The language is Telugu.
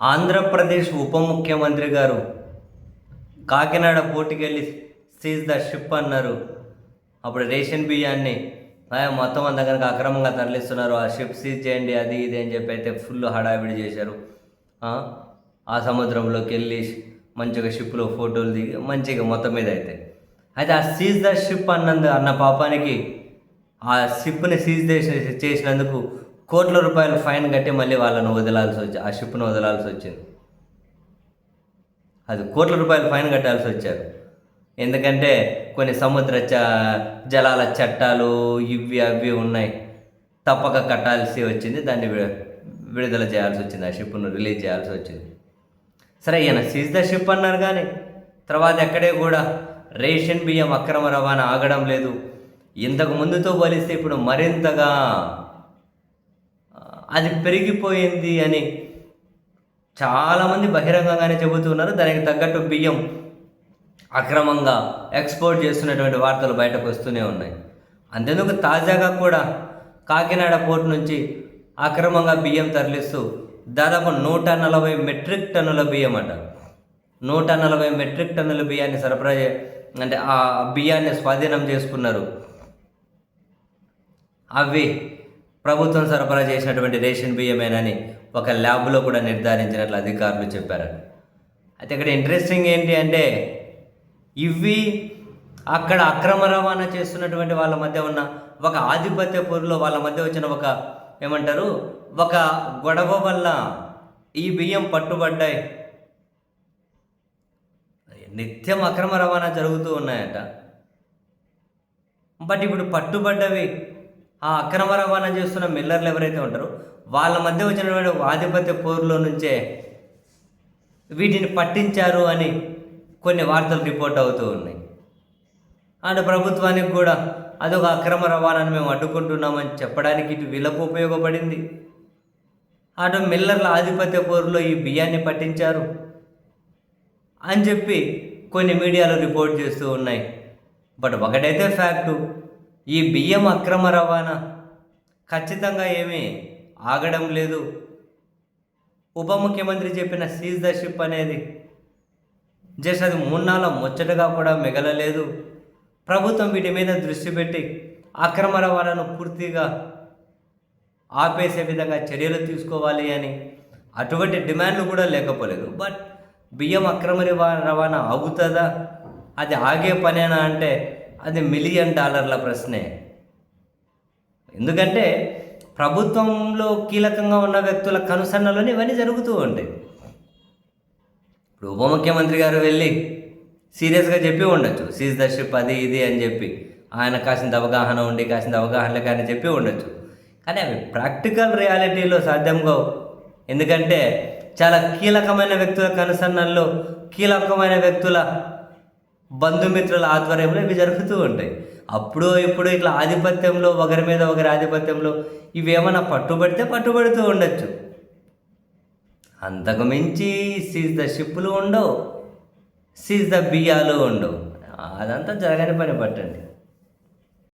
ఆంధ్రప్రదేశ్ ఉప ముఖ్యమంత్రి గారు కాకినాడ పోర్టుకెళ్ళి సీజ్ ద షిప్ అన్నారు. అప్పుడు రేషన్ బియ్యాన్ని మొత్తం అంతా కనుక అక్రమంగా తరలిస్తున్నారు, ఆ షిప్ సీజ్ చేయండి అది ఇది అని చెప్పి అయితే ఫుల్ హడావిడి చేశారు. ఆ సముద్రంలోకి వెళ్ళి మంచిగా షిప్లో ఫోటోలు దిగి మంచిగా మొత్తం మీద అయితే ఆ సీజ్ ద షిప్ అన్న పాపానికి ఆ షిప్ని సీజ్ చేసినందుకు కోట్ల రూపాయలు ఫైన్ కట్టి మళ్ళీ వాళ్ళను ఆ షిప్ను వదలాల్సి వచ్చింది. అది కోట్ల రూపాయలు ఫైన్ కట్టాల్సి వచ్చారు. ఎందుకంటే కొన్ని సముద్ర జలాల చట్టాలు ఇవి అవి ఉన్నాయి, తప్పక కట్టాల్సి వచ్చింది. దాన్ని విడుదల చేయాల్సి వచ్చింది, ఆ షిప్ను రిలీజ్ చేయాల్సి వచ్చింది. సరే, ఈయన సీజ్ ద షిప్ అన్నారు, కానీ తర్వాత ఎక్కడే కూడా రేషన్ బియ్యం అక్రమ రవాణా ఆగడం లేదు. ఇంతకు ముందుతో పోలిస్తే ఇప్పుడు మరింతగా అది పెరిగిపోయింది అని చాలామంది బహిరంగంగానే చెబుతున్నారు. దానికి తగ్గట్టు బియ్యం అక్రమంగా ఎక్స్పోర్ట్ చేస్తున్నటువంటి వార్తలు బయటకు వస్తూనే ఉన్నాయి. అంతేందుకు తాజాగా కూడా కాకినాడ పోర్టు నుంచి అక్రమంగా బియ్యం తరలిస్తూ దాదాపు 140 మెట్రిక్ టన్నుల బియ్యం 140 మెట్రిక్ టన్నుల బియ్యాన్ని సరఫరా అంటే ఆ బియ్యాన్ని స్వాధీనం చేసుకున్నారు. అవి ప్రభుత్వం సరఫరా చేసినటువంటి రేషన్ బియ్యమేనని ఒక ల్యాబ్లో కూడా నిర్ధారించినట్లు అధికారులు చెప్పారు. అయితే ఇక్కడ ఇంట్రెస్టింగ్ ఏంటి అంటే, ఇవి అక్కడ అక్రమ రవాణా చేస్తున్నటువంటి వాళ్ళ మధ్య ఉన్న ఒక ఆధిపత్య పోరులో వాళ్ళ మధ్య వచ్చిన ఒక గొడవ వల్ల ఈ బియ్యం పట్టుబడ్డాయి. నిత్యం అక్రమ రవాణా జరుగుతూ ఉన్నాయట. బట్ ఇప్పుడు పట్టుబడ్డవి ఆ అక్రమ రవాణా చేస్తున్న మిల్లర్లు ఎవరైతే ఉంటారో వాళ్ళ మధ్య వచ్చినటువంటి ఆధిపత్య పోరులో నుంచే వీటిని పట్టించారు అని కొన్ని వార్తలు రిపోర్ట్ అవుతూ ఉన్నాయి. అండ్ ప్రభుత్వానికి కూడా అదొక అక్రమ రవాణాను మేము అడ్డుకుంటున్నామని చెప్పడానికి ఇటు వీళ్ళకు ఉపయోగపడింది. అటు మిల్లర్ల ఆధిపత్య పోరులో ఈ బియ్యాన్ని పట్టించారు అని చెప్పి కొన్ని మీడియాలో రిపోర్ట్ చేస్తూ ఉన్నాయి. బట్ ఒకటైతే ఫ్యాక్టు, ఈ బియ్యం అక్రమ రవాణా ఖచ్చితంగా ఏమీ ఆగడం లేదు. ఉప ముఖ్యమంత్రి చెప్పిన సీజ్ ద షిప్ అనేది జస్ట్ అది 3 నాళ్ళ ముచ్చటగా కూడా మిగలలేదు. ప్రభుత్వం వీటి మీద దృష్టి పెట్టి అక్రమ రవాణాను పూర్తిగా ఆపేసే విధంగా చర్యలు తీసుకోవాలి అని అటువంటి డిమాండ్లు కూడా లేకపోలేదు. బట్ బియ్యం అక్రమ రవాణా ఆగుతుందా, అది ఆగే పనేనా అంటే అది $1 మిలియన్ ప్రశ్నే. ఎందుకంటే ప్రభుత్వంలో కీలకంగా ఉన్న వ్యక్తుల కనుసన్నలోనే ఇవన్నీ జరుగుతూ ఉంటాయి. ఇప్పుడు ఉప ముఖ్యమంత్రి గారు వెళ్ళి సీరియస్గా చెప్పి ఉండొచ్చు, సీజ్ ద షిప్ అది ఇది అని చెప్పి, ఆయన కాసింత అవగాహన ఉండి కాసింత అవగాహన కానీ చెప్పి ఉండొచ్చు. కానీ అవి ప్రాక్టికల్ రియాలిటీలో సాధ్యం కావు. ఎందుకంటే చాలా కీలకమైన వ్యక్తుల కనుసన్నల్లో, కీలకమైన వ్యక్తుల బంధుమిత్రుల ఆధ్వర్యంలో ఇవి జరుగుతూ ఉంటాయి. అప్పుడు ఇప్పుడు ఇట్లా ఆధిపత్యంలో ఒకరి మీద ఒకరి ఆధిపత్యంలో ఇవి ఏమైనా పట్టుబడుతూ ఉండొచ్చు. అంతకు మించి సీజ్ ద షిప్పులు ఉండవు, సీజ్ ద బియ్యాలు ఉండవు. అదంతా జరగని పని పట్టండి.